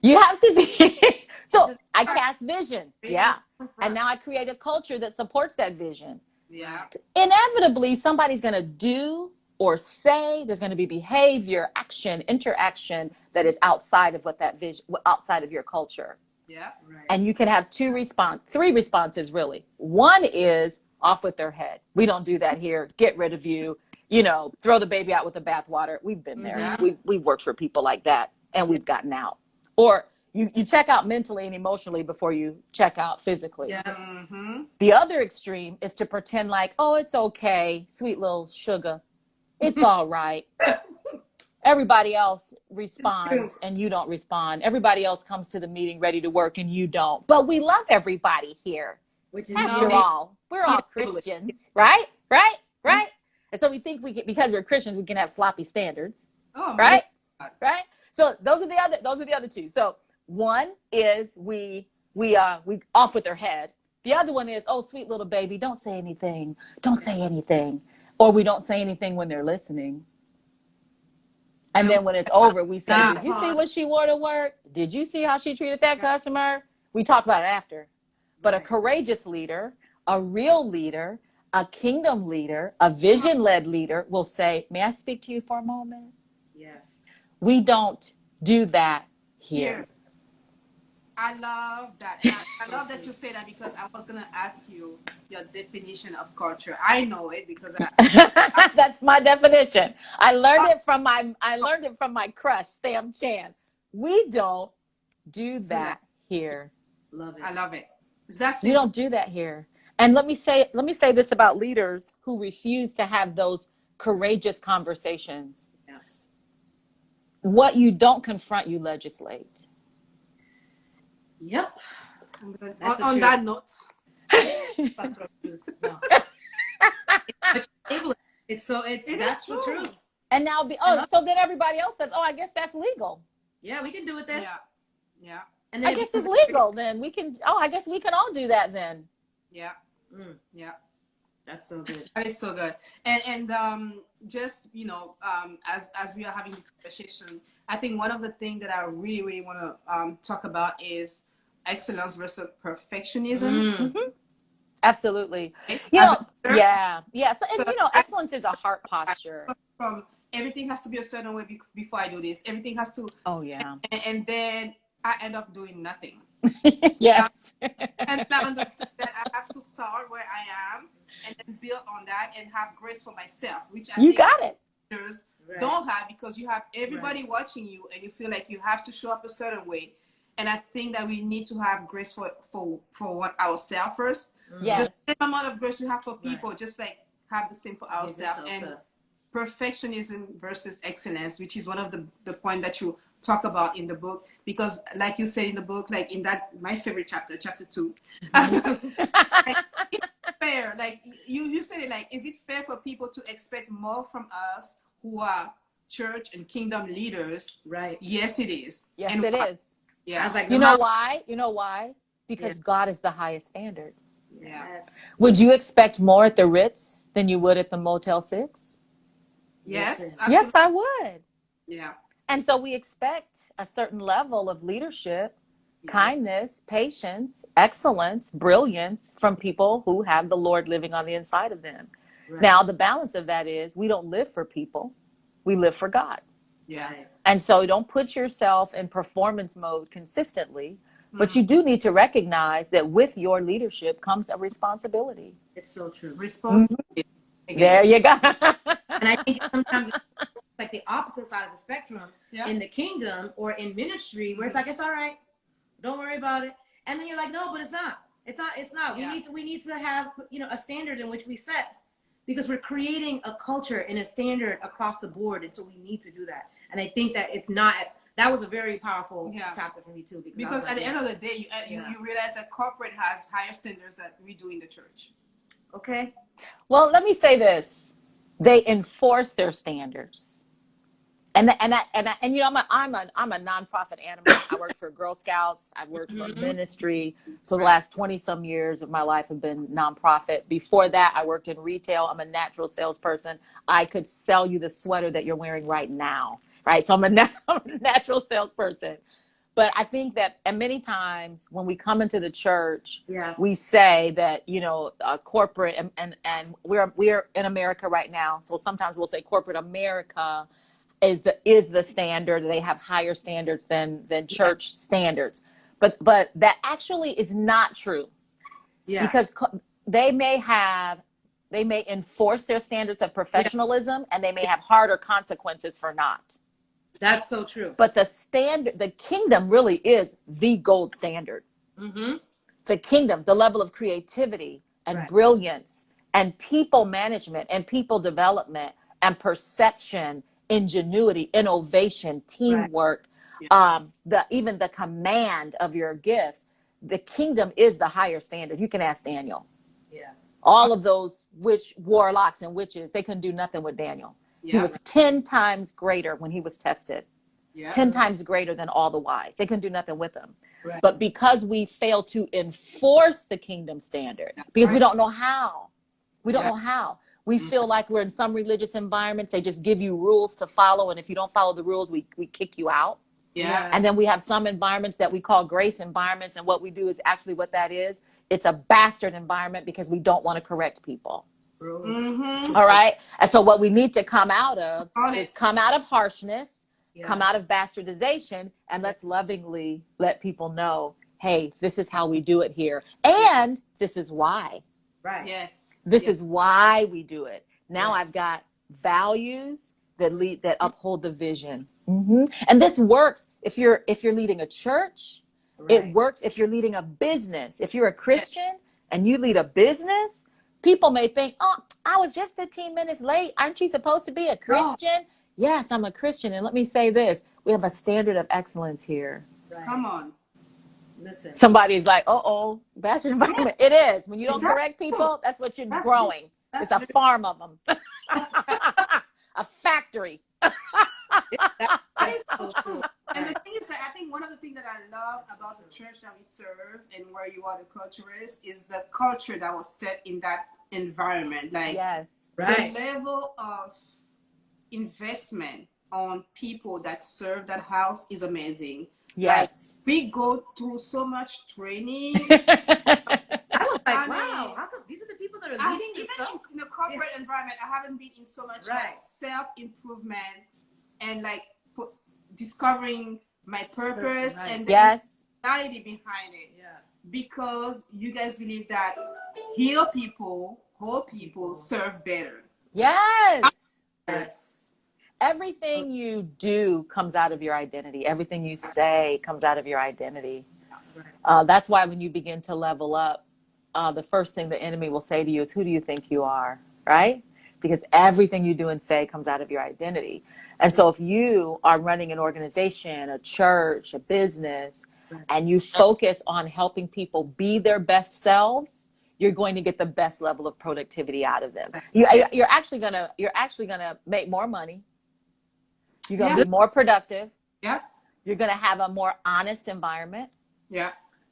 You have to be. So I cast vision. Yeah. And now I create a culture that supports that vision. Yeah. Inevitably, somebody's going to do or say, there's going to be behavior, action, interaction that is outside of what that vision, outside of your culture. Yeah. Right. And you can have three responses really. One is off with their head. We don't do that here. Get rid of you. You know, throw the baby out with the bathwater. We've been there. Mm-hmm. We've worked for people like that, and we've gotten out. Or you check out mentally and emotionally before you check out physically. Yeah. Mm-hmm. The other extreme is to pretend like, oh, it's okay, sweet little sugar. It's all right. Everybody else responds and you don't respond. Everybody else comes to the meeting ready to work and you don't. But we love everybody here. Which is After all, we're all Christians, right? Right? Right? And so we think we can, because we're Christians, we can have sloppy standards. Oh, right? Right? So those are the other two. So one is we off with their head. The other one is, oh, sweet little baby, don't say anything. Don't say anything. Or we don't say anything when they're listening. And then when it's over, we say, did you see what she wore to work? Did you see how she treated that customer? We talk about it after. But a courageous leader, a real leader, a kingdom leader, a vision-led leader will say, may I speak to you for a moment? Yes. We don't do that here. I love that. I love that you say that because I was going to ask you your definition of culture. I know it because That's my definition. I learned it from my crush, Sam Chan. We don't do that here. Love it. I love it. That's We don't do that here. And let me say this about leaders who refuse to have those courageous conversations. Yeah. What you don't confront, you legislate. Yep. On that note. No. That's the truth. And now so then everybody else says, oh, I guess that's legal. Yeah, we can do it then. Yeah. And then I guess it's legal then. I guess we can all do that then. Yeah. Yeah. That's so good. That is so good. And just, as we are having this conversation, I think one of the things that I really, really want to talk about is excellence versus perfectionism. Mm-hmm. Absolutely. Yeah. So, and excellence is a heart posture. From everything has to be a certain way before I do this. Everything has to. Oh yeah. And then I end up doing nothing. Yes. And I understood that I have to start where I am and then build on that and have grace for myself, which I think got it. Leaders don't have because you have everybody watching you and you feel like you have to show up a certain way. And I think that we need to have grace for ourselves first. Yes. The same amount of grace we have for people, just like have the same for ourselves. And perfectionism versus excellence, which is one of the point that you talk about in the book, because like you said in the book, like in that my favorite chapter 2, like, it's fair, like you said it, like, is it fair for people to expect more from us who are church and kingdom leaders? Right. Yes, it is. Yes, and it is. Yeah. I was like, you know why? Because God is the highest standard. Yes. Would you expect more at the Ritz than you would at the Motel 6? Yes. Yes, I would. Yeah. And so we expect a certain level of leadership, kindness, patience, excellence, brilliance from people who have the Lord living on the inside of them. Right. Now, the balance of that is we don't live for people. We live for God. Yeah. And so don't put yourself in performance mode consistently, but you do need to recognize that with your leadership comes a responsibility. It's so true. Responsibility. There you go. And I think sometimes it's like the opposite side of the spectrum in the kingdom or in ministry, where it's like, it's all right, don't worry about it. And then you're like, no, but it's not. It's not. Yeah. We need to have, a standard in which we set, because we're creating a culture and a standard across the board. And so we need to do that. And I think that that was a very powerful chapter for me too. Because at the end of the day, you realize that corporate has higher standards than we do in the church. Okay. Well, let me say this. They enforce their standards. And you know, I'm a nonprofit animal. I work for Girl Scouts. I've worked for ministry. So the last 20 some years of my life have been nonprofit. Before that, I worked in retail. I'm a natural salesperson. I could sell you the sweater that you're wearing right now, right? So I'm a natural salesperson. But I think that, and many times when we come into the church, we say that, you know, corporate and we're in America right now. So sometimes we'll say corporate America is the standard. They have higher standards than church standards. But that actually is not true. Because they may enforce their standards of professionalism and they may have harder consequences for not. That's so true. But the kingdom really is the gold standard. The kingdom, the level of creativity and brilliance and people management and people development and perception, ingenuity, innovation, teamwork, even the command of your gifts. The kingdom is the higher standard. You can ask Daniel. All of those warlocks and witches, they couldn't do nothing with Daniel. He was 10 times greater when he was tested. 10 times greater than all the wise. They couldn't do nothing with him. But because we fail to enforce the kingdom standard, because we don't know how. We don't know how. We feel like we're in some religious environments. They just give you rules to follow. And if you don't follow the rules, we kick you out. And then we have some environments that we call grace environments. And what we do is actually what that is. It's a bastard environment because we don't want to correct people. All right. And so what we need to come out of is come out of harshness, come out of bastardization, and let's lovingly let people know, hey, this is how we do it here. And this is why. This is why we do it. Now I've got values that uphold the vision. And this works if you're leading a church. It works if you're leading a business. If you're a Christian and you lead a business, people may think, oh, I was just 15 minutes late. Aren't you supposed to be a Christian? Yes, I'm a Christian. And let me say this. We have a standard of excellence here. Come on. Listen. Somebody's like, uh-oh, bastard environment. It is. When you don't correct people, that's what you're growing. It's a farm of them. A factory. That is so true. And the thing is that I think one of the things that I love about the church that we serve and where you are the culturist is the culture that was set in that environment. Like the level of investment on people that serve that house is amazing. Yes. Like, we go through so much training. I was like, wow, how come these are the people that are leading this stuff? In the corporate environment, I haven't been in so much like self-improvement and like discovering my purpose and the personality behind it. Because you guys believe that heal people, whole people serve better. Yes. Everything you do comes out of your identity. Everything you say comes out of your identity. That's why when you begin to level up, the first thing the enemy will say to you is, who do you think you are? Right? Because everything you do and say comes out of your identity. And so if you are running an organization, a church, a business, and you focus on helping people be their best selves, you're going to get the best level of productivity out of them. You're actually gonna make more money. You're going to be more productive. You're going to have a more honest environment.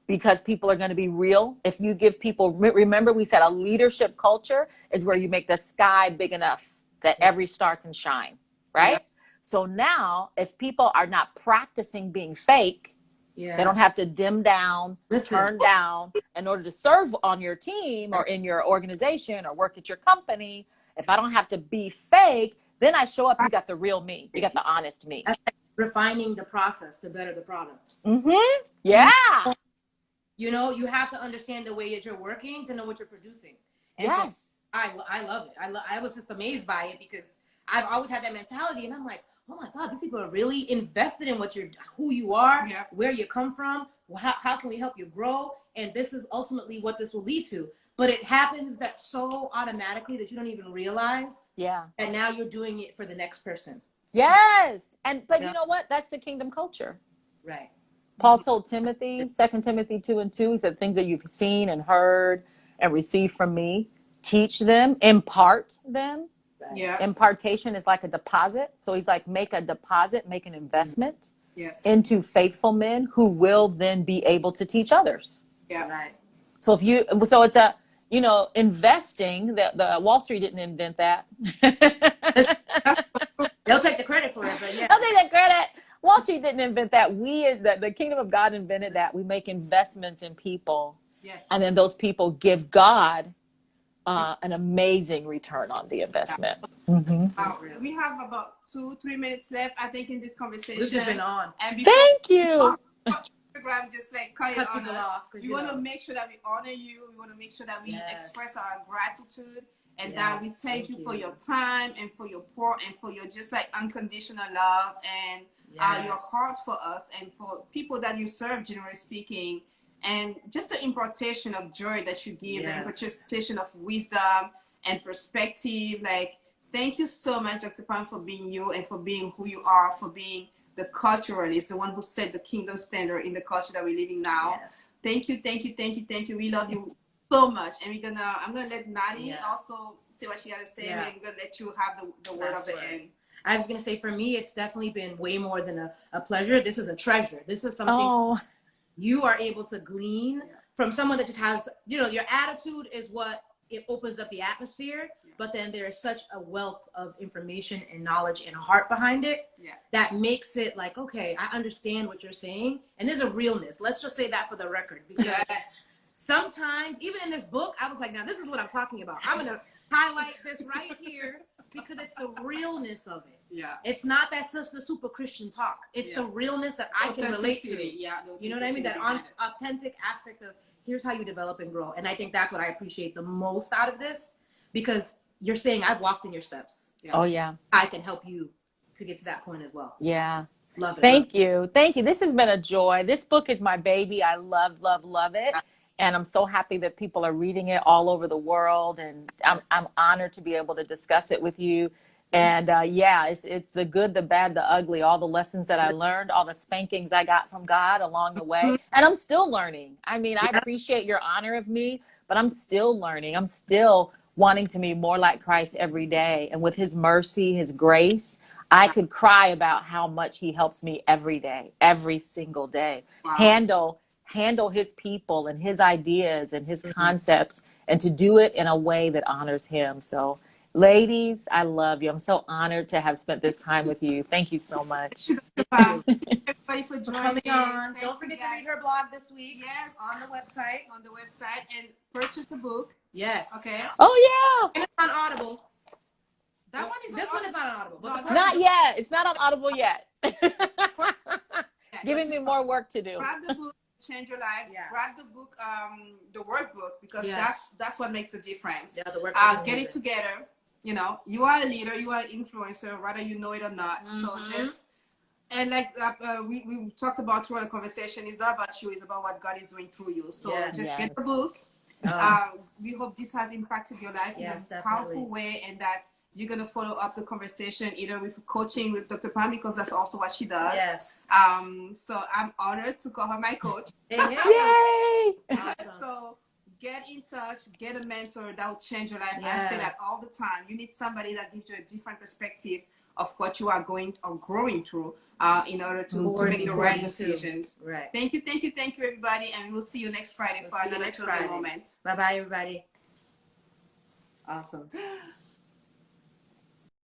Because people are going to be real. If you give people, remember we said a leadership culture is where you make the sky big enough that every star can shine, right? So now if people are not practicing being fake, they don't have to dim down, turn down in order to serve on your team or in your organization or work at your company. If I don't have to be fake, then I show up, you got the real me. You got the honest me. That's like refining the process to better the product. Yeah. You know, you have to understand the way that you're working to know what you're producing. And so I love it. I was just amazed by it because I've always had that mentality. And I'm like, oh my God, these people are really invested in who you are, where you come from, how can we help you grow? And this is ultimately what this will lead to. But it happens that so automatically that you don't even realize. And now you're doing it for the next person. But you know what? That's the kingdom culture. Paul told Timothy, 2 Timothy 2:2, he said, things that you've seen and heard and received from me, teach them, impart them. Yeah. Impartation is like a deposit. So he's like, make a deposit, make an investment Yes. into faithful men who will then be able to teach others. Yeah. Right. So it's a, investing, the Wall Street didn't invent that. They'll take the credit for it, but yeah. They'll take that credit. Wall Street didn't invent that. The kingdom of God invented that. We make investments in people. Yes. And then those people give God an amazing return on the investment. We have about 2-3 minutes left, I think, in this conversation. We've just been on. And Thank you. Instagram just like cut it on us. Off, we want to make sure that we honor you. We want to make sure that we express our gratitude and that we thank you for your time and for your pour and for your just like unconditional love and your heart for us and for people that you serve, generally speaking. And just the impartation of joy that you give, the impartation of wisdom and perspective. Like, thank you so much, Dr. Pam, for being you and for being who you are, for being the culturalist, the one who set the kingdom standard in the culture that we're living now. Yes. Thank you, thank you, thank you, thank you. We love you so much. And I'm gonna let Nadi also say what she had to say, and I'm gonna let you have the word of the end. I was gonna say, for me, it's definitely been way more than a pleasure. This is a treasure. This is something you are able to glean from someone that just has, your attitude is what it opens up the atmosphere, but then there is such a wealth of information and knowledge and heart behind it that makes it like, okay, I understand what you're saying. And there's a realness. Let's just say that for the record, because sometimes, even in this book, I was like, now this is what I'm talking about. I'm going to highlight this right here because it's the realness of it. Yeah. It's not that sister super Christian talk. It's the realness that I can relate to. Yeah. You know what I mean? That authentic aspect of here's how you develop and grow. And I think that's what I appreciate the most out of this, because you're saying I've walked in your steps. Yeah. Oh, yeah. I can help you to get to that point as well. Yeah. Love it. Thank you. Thank you. This has been a joy. This book is my baby. I love, love, love it. And I'm so happy that people are reading it all over the world. And I'm honored to be able to discuss it with you. And it's the good, the bad, the ugly, all the lessons that I learned, all the spankings I got from God along the way. And I'm still learning. I mean, I appreciate your honor of me, but I'm still learning. I'm still wanting to be more like Christ every day. And with his mercy, his grace, I could cry about how much he helps me every day, every single day. Wow. Handle his people and his ideas and his concepts, and to do it in a way that honors him. So, ladies, I love you. I'm so honored to have spent this time with you. Thank you so much. Everybody for joining on. Don't forget to read her blog this week. Yes. On the website. And purchase the book. Yes. Okay. Oh, yeah. And it's on Audible. This one is not on Audible. But not yet. It's not on Audible yet. Giving me more work to do. Grab the book, change your life. Yeah. Grab the book, the workbook, because that's what makes a difference. Yeah, the workbook. Get it together. You are a leader, you are an influencer, whether you know it or not. So and like we talked about throughout the conversation, it's not about you, it's about what God is doing through you. So get the book. We hope this has impacted your life in a powerful way, and that you're going to follow up the conversation either with coaching with Dr. Pam, because that's also what she does. Yes. So I'm honored to call her my coach. Yay! Awesome. So get in touch, get a mentor that will change your life. I say that all the time. You need somebody that gives you a different perspective of what you are going or growing through in order to make the right decisions. Right. Thank you, everybody. And we'll see you next Friday for another chosen moment. Bye-bye, everybody. Awesome.